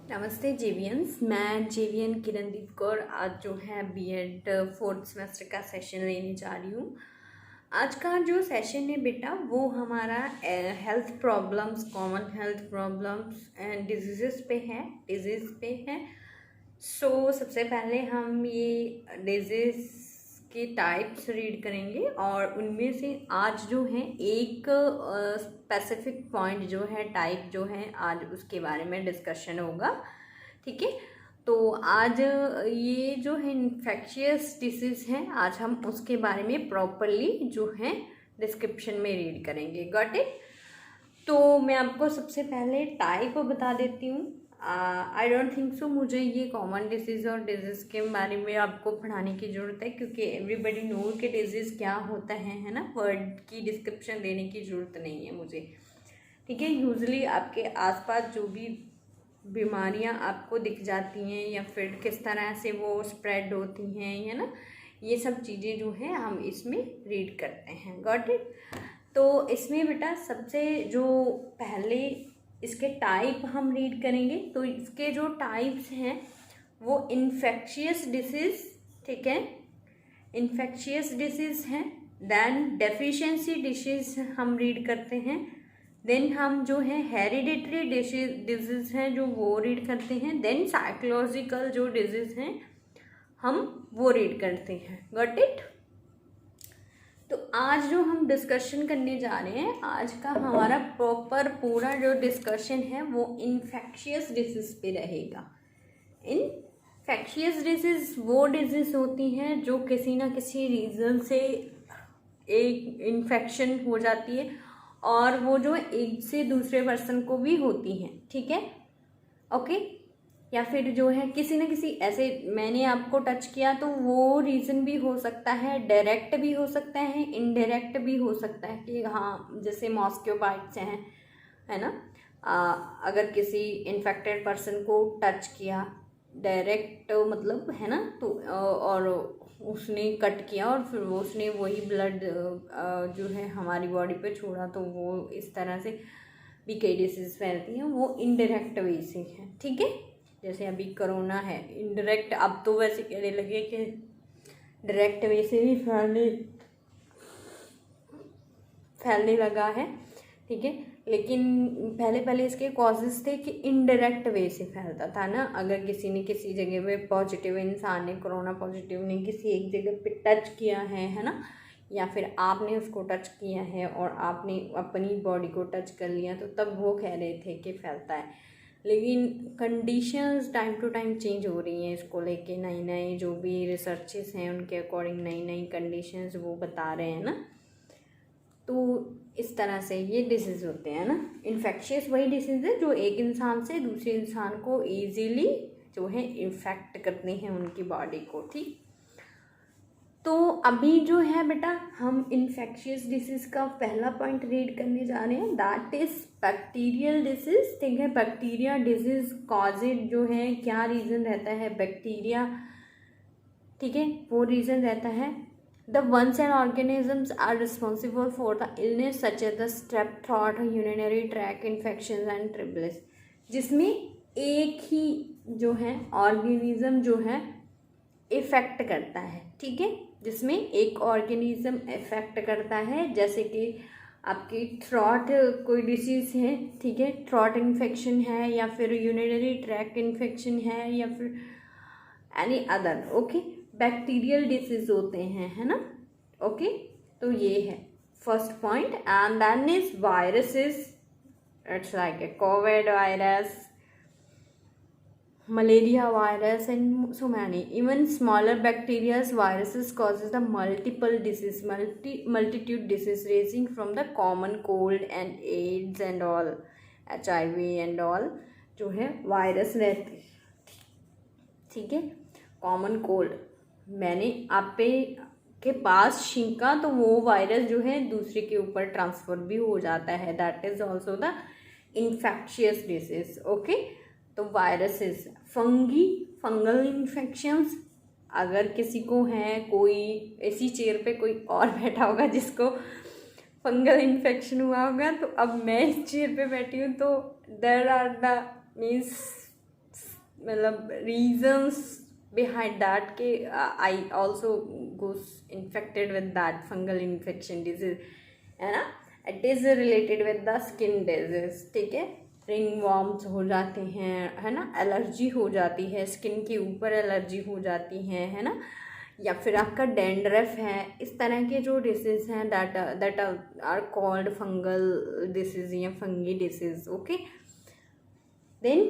नमस्ते जेवियंस, मैं जेवियन किरणदीप कौर आज जो है बीएड फोर्थ सेमेस्टर का सेशन लेने जा रही हूँ। आज का जो सेशन है बेटा वो हमारा health problems, common health problems and disease पे है। सबसे पहले हम ये डिजीज़ के टाइप्स रीड करेंगे और उनमें से आज जो है एक स्पेसिफिक पॉइंट जो है टाइप जो है आज उसके बारे में डिस्कशन होगा। ठीक है, तो आज ये जो है इन्फेक्शियस डिसीज़ है, आज हम उसके बारे में प्रॉपरली जो है डिस्क्रिप्शन में रीड करेंगे। Got it. तो मैं आपको सबसे पहले टाइप बता देती हूँ। आई डोंट थिंक सो मुझे ये कॉमन डिजीज़ और डिजीज़ के बारे में आपको पढ़ाने की ज़रूरत है, क्योंकि एवरीबडी नो कि डिजीज़ क्या होता है ना। वर्ड की डिस्क्रिप्शन देने की ज़रूरत नहीं है मुझे। ठीक है, यूजुअली आपके आसपास जो भी बीमारियां आपको दिख जाती हैं या फिर किस तरह से वो स्प्रेड होती हैं, है ना, ये सब चीज़ें जो है हम इसमें रीड करते हैं। Got it. तो इसमें बेटा सबसे जो पहले इसके टाइप हम रीड करेंगे, तो इसके जो टाइप्स हैं वो इन्फेक्शियस डिसीज़, ठीक है, इन्फेक्शियस डिसीज़ हैं। देन डेफिशिएंसी डिसीज़ हम रीड करते हैं। देन हम जो है हेरिडिटरी डिजीज़ हैं जो वो रीड करते हैं। देन साइकोलॉजिकल जो डिजीज़ हैं हम वो रीड करते हैं। Got it. तो आज जो हम डिस्कशन करने जा रहे हैं, आज का हमारा प्रॉपर पूरा जो डिस्कशन है वो इन्फेक्शियस डिसीज़ पे रहेगा। इन्फेक्शियस डिसीज़ वो डिजीज़ होती हैं जो किसी ना किसी रीज़न से एक इन्फेक्शन हो जाती है और वो जो एक से दूसरे पर्सन को भी होती हैं। ठीक है, ओके। या फिर जो है किसी न किसी ऐसे मैंने आपको टच किया तो वो रीज़न भी हो सकता है, डायरेक्ट भी हो सकता है, इनडायरेक्ट भी हो सकता है कि हाँ, जैसे मॉस्कियो बाइट्स हैं, है ना। अगर किसी इन्फेक्टेड पर्सन को टच किया डायरेक्ट मतलब, है ना, तो और उसने कट किया और फिर वो उसने वही ब्लड जो है हमारी बॉडी पे छोड़ा, तो वो इस तरह से भी कई डिसीज़ फैलती हैं, वो इनडायरेक्ट वे से है। ठीक है, जैसे अभी कोरोना है इनडायरेक्ट, अब तो वैसे कहने लगे कि डायरेक्ट वे से भी फैलने लगा है। ठीक है, लेकिन पहले पहले इसके कॉजेज़ थे कि इनडायरेक्ट वे से फैलता था ना। अगर किसी ने किसी जगह पे पॉजिटिव इंसान ने, कोरोना पॉजिटिव ने किसी एक जगह पे टच किया है ना, या फिर आपने उसको टच किया है और आपने अपनी बॉडी को टच कर लिया, तो तब वो कह रहे थे कि फैलता है। लेकिन conditions time to time change हो रही हैं इसको लेके, नए नए जो भी रिसर्चेस हैं उनके अकॉर्डिंग नई नई कंडीशंस वो बता रहे हैं ना। तो इस तरह से ये डिसीज़ होते हैं ना। इन्फेक्शियस वही डिसीज़ है जो एक इंसान से दूसरे इंसान को ईजीली जो है इन्फेक्ट करते हैं उनकी बॉडी को। ठीक, तो अभी जो है बेटा हम इन्फेक्शियस डिसीज़ का पहला पॉइंट रीड करने जा रहे हैं, दैट इज़ बैक्टीरियल डिसीज़। ठीक है, बैक्टीरिया डिसीज़ कॉजेड जो है, क्या रीज़न रहता है बैक्टीरिया, ठीक है, वो रीज़न रहता है the ones and organisms are responsible for the illness such as the strep throat, urinary tract infection and ट्रिपलेस, जिसमें एक ही जो है ऑर्गेनिज्म जो है इफ़ेक्ट करता है। ठीक है, जिसमें एक ऑर्गेनिज्म इफ़ेक्ट करता है, जैसे कि आपकी थ्रोट कोई डिसीज़ है, ठीक है, थ्रोट इन्फेक्शन है या फिर यूरिनरी ट्रैक इन्फेक्शन है या फिर any other, okay, bacterial disease होते हैं, है ना। ओके, तो ये है first point. And then is viruses, it's like a COVID virus, malaria virus and so many. Even smaller bacteria viruses causes the multiple disease, multitude disease ranging from the common cold and AIDS and all, HIV and all जो है virus रहते हैं। ठीक है, common cold, मैंने आप पे के पास छींका तो वो वायरस जो है दूसरे के ऊपर ट्रांसफर भी हो जाता है, that is also the infectious disease. Okay, तो वायरसेस, फंगल इन्फेक्शंस, अगर किसी को है, कोई ऐसी चेयर पे कोई और बैठा होगा जिसको फंगल इन्फेक्शन हुआ होगा, तो अब मैं इस चेयर पे बैठी हूँ, तो देयर आर द मीन्स मतलब रीजन्स behind that के I also goes infected with that fungal infection disease, है ना. It is related with the skin disease, ठीक है. रिंग वॉर्म्स हो जाते हैं, है ना. एलर्जी हो जाती है, स्किन के ऊपर एलर्जी हो जाती है ना. या फिर आपका डेंड्रफ है. इस तरह के जो डिसीज हैं that are called fungal disease या fungi disease. Okay. Then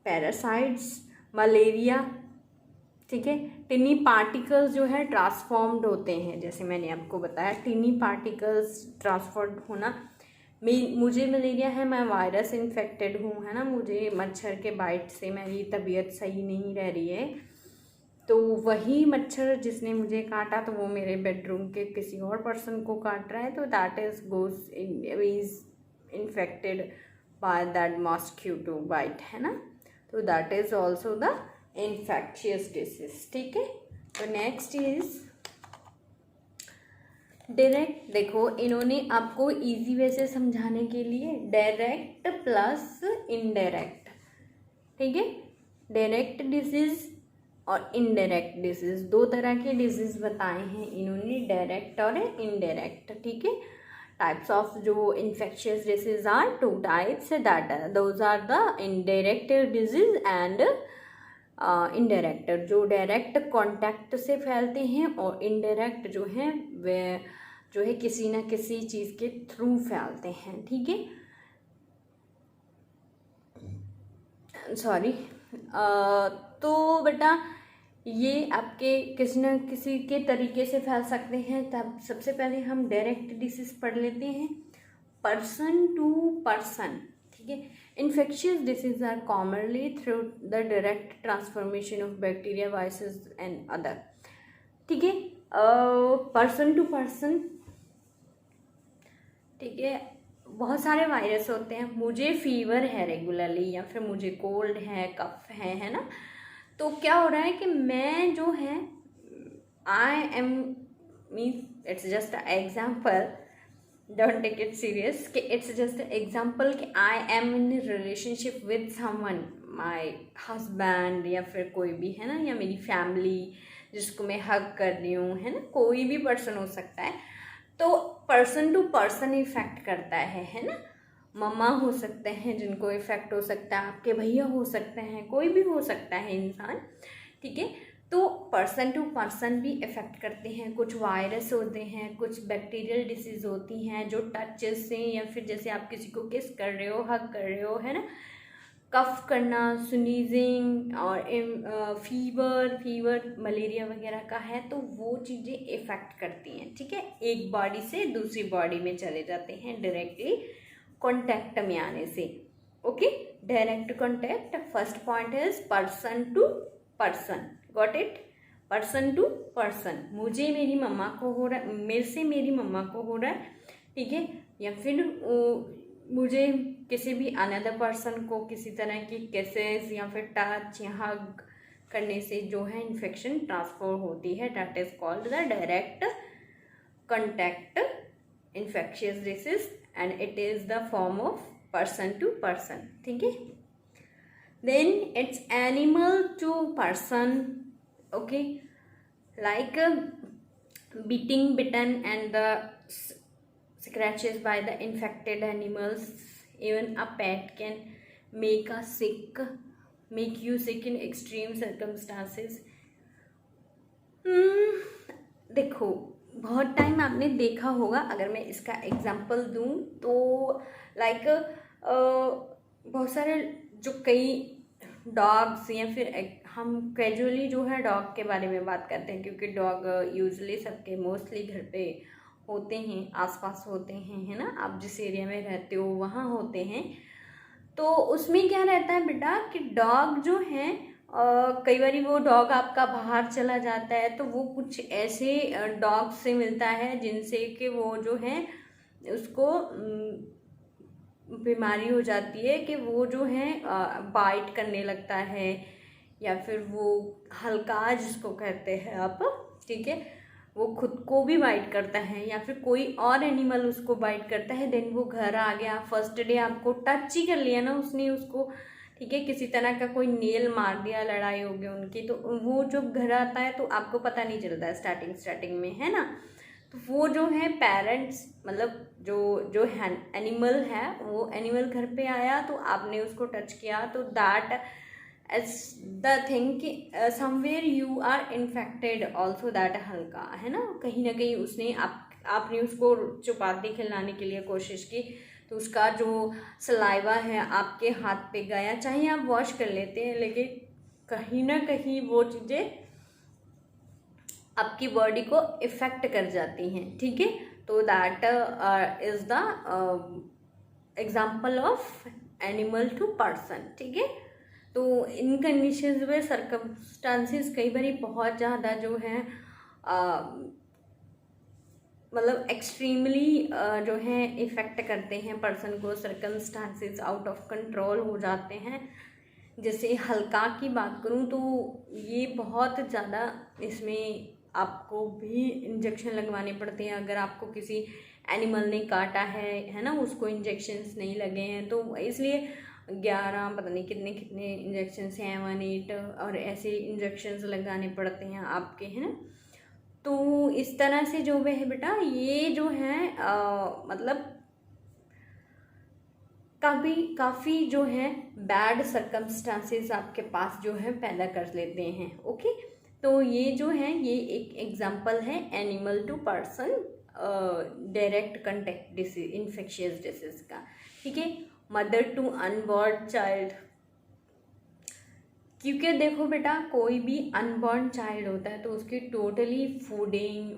parasites, malaria, ठीक है. टिनी पार्टिकल्स जो है ट्रांसफॉर्म्ड होते हैं, जैसे मैंने आपको बताया टिनी पार्टिकल्स ट्रांसफॉर्म्ड होना. मुझे मलेरिया है, मैं वायरस इन्फेक्टेड हूँ, है ना. मुझे मच्छर के बाइट से मेरी तबीयत सही नहीं रह रही है, तो वही मच्छर जिसने मुझे काटा तो वो मेरे बेडरूम के किसी और पर्सन को काट रहा है, तो that is infected by that mosquito bite, है ना. तो that is also the infectious disease, ठीक है. तो नेक्स्ट इज डायरेक्ट. देखो इन्होंने आपको इजी वे से समझाने के लिए डायरेक्ट प्लस इनडायरेक्ट, ठीक है. डायरेक्ट डिसीज और इनडायरेक्ट डिसीज, दो तरह के डिसीज बताए हैं इन्होंने, डायरेक्ट और इनडायरेक्ट, ठीक है. टाइप्स ऑफ जो infectious disease are two types, that those are the indirect disease and indirect, जो डायरेक्ट कांटेक्ट से फैलते हैं, और इनडायरेक्ट जो हैं वे जो है किसी ना किसी चीज़ के थ्रू फैलते हैं, ठीक है. सॉरी. तो बेटा ये आपके किसी न किसी के तरीके से फैल सकते हैं. तब सबसे पहले हम डायरेक्ट डिसीज पढ़ लेते हैं, पर्सन टू पर्सन, ठीक है. Infectious disease are commonly through the direct transformation of bacteria, viruses and other, ठीक है. पर्सन टू पर्सन, ठीक है. बहुत सारे वायरस होते हैं. मुझे फीवर है रेगुलरली, या फिर मुझे कोल्ड है, कफ है ना. तो क्या हो रहा है कि मैं जो है I am means it's just example, don't take it serious, कि इट्स जस्ट एग्जाम्पल कि I am in relationship with someone, my husband या फिर कोई भी, है ना, या मेरी फैमिली जिसको मैं हग कर रही हूँ, है ना. कोई भी पर्सन हो सकता है. तो पर्सन टू पर्सन इफेक्ट करता है ना. मम्मा हो सकते हैं जिनको इफेक्ट हो सकता है, आपके भैया हो सकते हैं, कोई भी हो सकता है इंसान, ठीक है. तो पर्सन टू पर्सन भी इफेक्ट करते हैं. कुछ वायरस होते हैं, कुछ बैक्टीरियल डिसीज होती हैं जो टच से, या फिर जैसे आप किसी को किस कर रहे हो, हग कर रहे हो, है ना, कफ करना, स्नीजिंग और फीवर मलेरिया वगैरह का है, तो वो चीज़ें इफेक्ट करती हैं, ठीक है. एक बॉडी से दूसरी बॉडी में चले जाते हैं डायरेक्टली कॉन्टैक्ट में आने से. Okay. Direct contact, first point is person to person, got it. Person to person, मुझे मेरी मम्मा को हो रहा है, मेरे से मेरी मम्मा को हो रहा है, ठीक है. या फिर मुझे किसी भी अनदर पर्सन को किसी तरह की केसेस या फिर टच या हग करने से जो है इन्फेक्शन ट्रांसफर होती है, that is called the direct contact infectious disease, and it is the form of person to person, ठीक है. then it's animal to person, okay, like bitten and the scratches by the infected animals. Even a pet can make you sick in extreme circumstances. देखो बहुत time आपने देखा होगा, अगर मैं इसका एग्जांपल दूं तो लाइक बहुत सारे जो कई डॉग्स, या फिर हम कैजुअली जो है डॉग के बारे में बात करते हैं, क्योंकि डॉग यूजुअली सबके मोस्टली घर पे होते हैं, आसपास होते हैं, है ना. आप जिस एरिया में रहते हो वहाँ होते हैं. तो उसमें क्या रहता है बेटा कि डॉग जो है कई बार वो डॉग आपका बाहर चला जाता है, तो वो कुछ ऐसे डॉग से मिलता है जिनसे कि वो जो है उसको बीमारी हो जाती है कि वो जो है बाइट करने लगता है, या फिर वो हल्का जिसको कहते हैं आप, ठीक है, वो खुद को भी बाइट करता है, या फिर कोई और एनिमल उसको बाइट करता है. देन वो घर आ गया, फर्स्ट डे आपको टच ही कर लिया ना उसने उसको, ठीक है, किसी तरह का कोई नेल मार दिया, लड़ाई हो गई उनकी, तो वो जब घर आता है तो आपको पता नहीं चलता है स्टार्टिंग में, है ना। तो वो जो है पेरेंट्स, मतलब जो है एनिमल है, वो एनिमल घर पे आया तो आपने उसको टच किया, तो दैट एज द थिंग कि somewhere you are infected also, that हल्का, है ना, कहीं ना कहीं उसने आपने उसको चुपाती खिलाने के लिए कोशिश की, तो उसका जो सलाइवा है आपके हाथ पे गया, चाहे आप वॉश कर लेते हैं लेकिन कहीं ना कहीं वो चीज़ें आपकी बॉडी को इफ़ेक्ट कर जाती हैं, ठीक है। तो that is the example of animal to person, ठीक है। तो इन कंडीशंस में सर्कमस्टांसिस कई बार बहुत ज़्यादा जो है मतलब एक्सट्रीमली जो है इफ़ेक्ट करते हैं पर्सन को, सर्कमस्टांसिस आउट ऑफ कंट्रोल हो जाते हैं। जैसे हल्का की बात करूं तो ये बहुत ज़्यादा, इसमें आपको भी इंजेक्शन लगवाने पड़ते हैं अगर आपको किसी एनिमल ने काटा है ना, उसको इंजेक्शंस नहीं लगे हैं तो, इसलिए 11 पता नहीं कितने कितने इंजेक्शंस हैं, 1-8 और ऐसे इंजेक्शंस लगाने पड़ते हैं आपके, है ना। तो इस तरह से जो है बेटा, ये जो है मतलब काफ़ी जो है बैड सर्कमस्टांसेस आपके पास जो है पैदा कर लेते हैं, ओके। तो ये जो है, ये एक एग्जांपल है animal to person direct contact disease, infectious disease का, ठीक है। मदर टू अनबॉर्न चाइल्ड, क्योंकि देखो बेटा, कोई भी अनबॉर्न चाइल्ड होता है तो उसकी टोटली फूडिंग,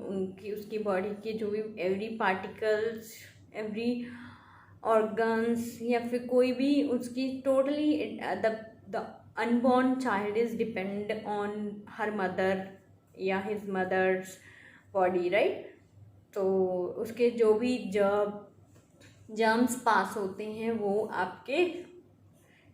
उसकी बॉडी के जो भी एवरी पार्टिकल्स, एवरी ऑर्गन्स, या फिर कोई भी उसकी totally the unborn child is depend on her mother या हिज मदर्स बॉडी, राइट। तो उसके जो भी जर्म्स पास होते हैं वो आपके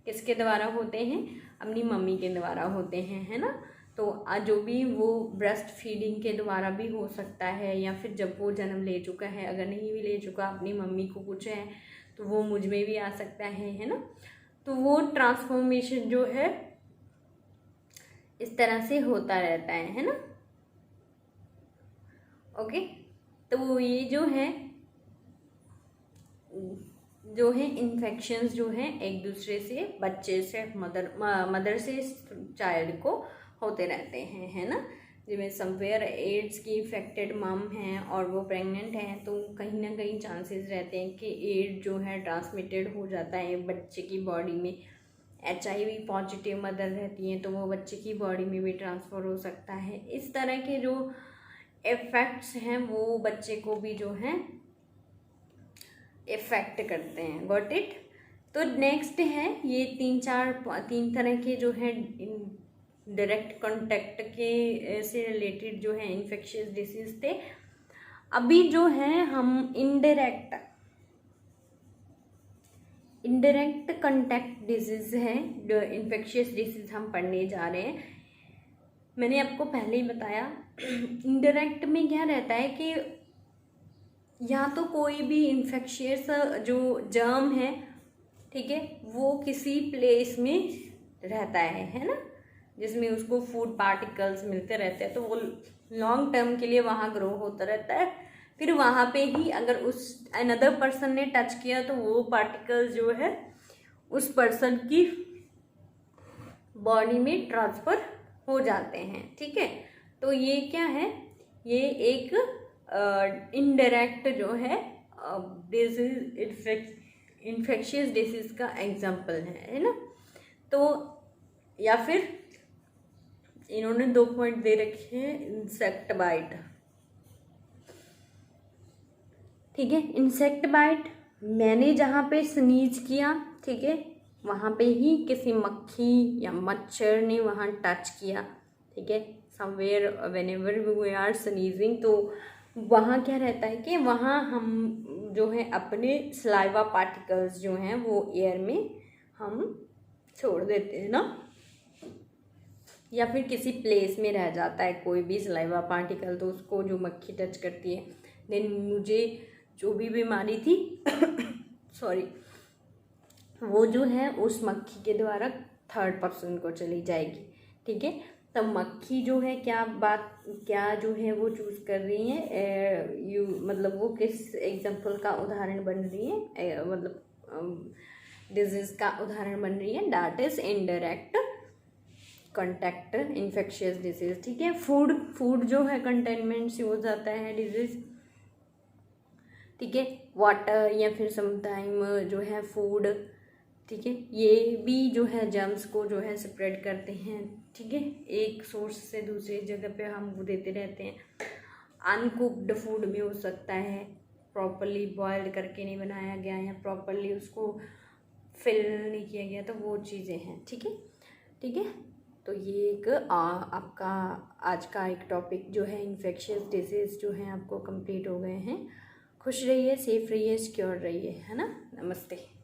किसके द्वारा होते हैं, अपनी मम्मी के द्वारा होते हैं, है ना। तो जो भी वो ब्रेस्ट फीडिंग के द्वारा भी हो सकता है, या फिर जब वो जन्म ले चुका है, अगर नहीं भी ले चुका, अपनी मम्मी को कुछ है तो वो मुझ में भी आ सकता है ना। तो वो ट्रांसफॉर्मेशन जो है इस तरह से होता रहता है ना, ओके। तो ये जो है इन्फेक्शंस जो है एक दूसरे से, बच्चे से मदर से चाइल्ड को होते रहते हैं, है ना। जिसमें समवेयर एड्स की इफेक्टेड मम हैं और वो प्रेग्नेंट हैं, तो कहीं ना कहीं चांसेस रहते हैं कि एड्स जो है ट्रांसमिटेड हो जाता है बच्चे की बॉडी में। HIV पॉजिटिव मदर रहती हैं तो वो बच्चे की बॉडी में भी ट्रांसफ़र हो सकता है। इस तरह के जो इफ़ेक्ट्स हैं वो बच्चे को भी जो है इफ़ेक्ट करते हैं, गॉट इट। तो नेक्स्ट है, ये तीन तरह के जो है डायरेक्ट कांटेक्ट के से रिलेटेड जो है इन्फेक्शियस डिसीज थे। अभी जो है हम इनडायरेक्ट कांटेक्ट डिजीज है, जो इन्फेक्शियस डिसीज हम पढ़ने जा रहे हैं। मैंने आपको पहले ही बताया, इनडायरेक्ट में क्या रहता है कि या तो कोई भी इन्फेक्शियस जो जर्म है, ठीक है, वो किसी प्लेस में रहता है ना, जिसमें उसको फूड पार्टिकल्स मिलते रहते हैं, तो वो लॉन्ग टर्म के लिए वहाँ ग्रो होता रहता है। फिर वहाँ पे ही अगर उस अनदर पर्सन ने टच किया तो वो पार्टिकल्स जो है उस पर्सन की बॉडी में ट्रांसफ़र हो जाते हैं, ठीक है। तो ये क्या है, ये एक इनडायरेक्ट जो है डिजीज, इन्फेक्शियस डिसीज का एग्जाम्पल है ना। तो या फिर इन्होंने 2 पॉइंट दे रखे हैं, इंसेक्ट बाइट, ठीक है। इंसेक्ट बाइट, मैंने जहाँ पे स्नीज किया, ठीक है, वहाँ पे ही किसी मक्खी या मच्छर ने वहाँ टच किया, ठीक है, somewhere whenever we are sneezing, तो वहाँ क्या रहता है कि वहाँ हम जो है अपने सलाइवा पार्टिकल्स जो हैं वो एयर में हम छोड़ देते हैं ना, या फिर किसी प्लेस में रह जाता है कोई भी सलाइवा पार्टिकल, तो उसको जो मक्खी टच करती है, देन मुझे जो भी बीमारी थी सॉरी, वो जो है उस मक्खी के द्वारा थर्ड पर्सन को चली जाएगी। ठीक है, तब मक्खी जो है क्या जो है वो चूज़ कर रही है, मतलब वो किस एग्जाम्पल का उदाहरण बन रही है, मतलब डिजीज़ का उदाहरण बन रही है, that is indirect contact infectious disease. ठीक है, फूड जो है कंटेनमेंट से हो जाता है डिजीज। ठीक है, वाटर या फिर समटाइम जो है फूड, ठीक है, ये भी जो है जर्म्स को जो है स्प्रेड करते हैं। ठीक है, एक सोर्स से दूसरी जगह पे हम वो देते रहते हैं। अनकुक्ड फूड भी हो सकता है, प्रॉपरली बॉइल्ड करके नहीं बनाया गया या प्रॉपरली उसको फिल नहीं किया गया, तो वो चीज़ें हैं। ठीक है, ठीक है, तो ये एक आपका आज का एक टॉपिक जो है इन्फेक्शियस डिजीज़ जो है आपको कंप्लीट हो गए हैं। खुश रहिए, सेफ रहिए, सिक्योर रहिए, है ना। नमस्ते।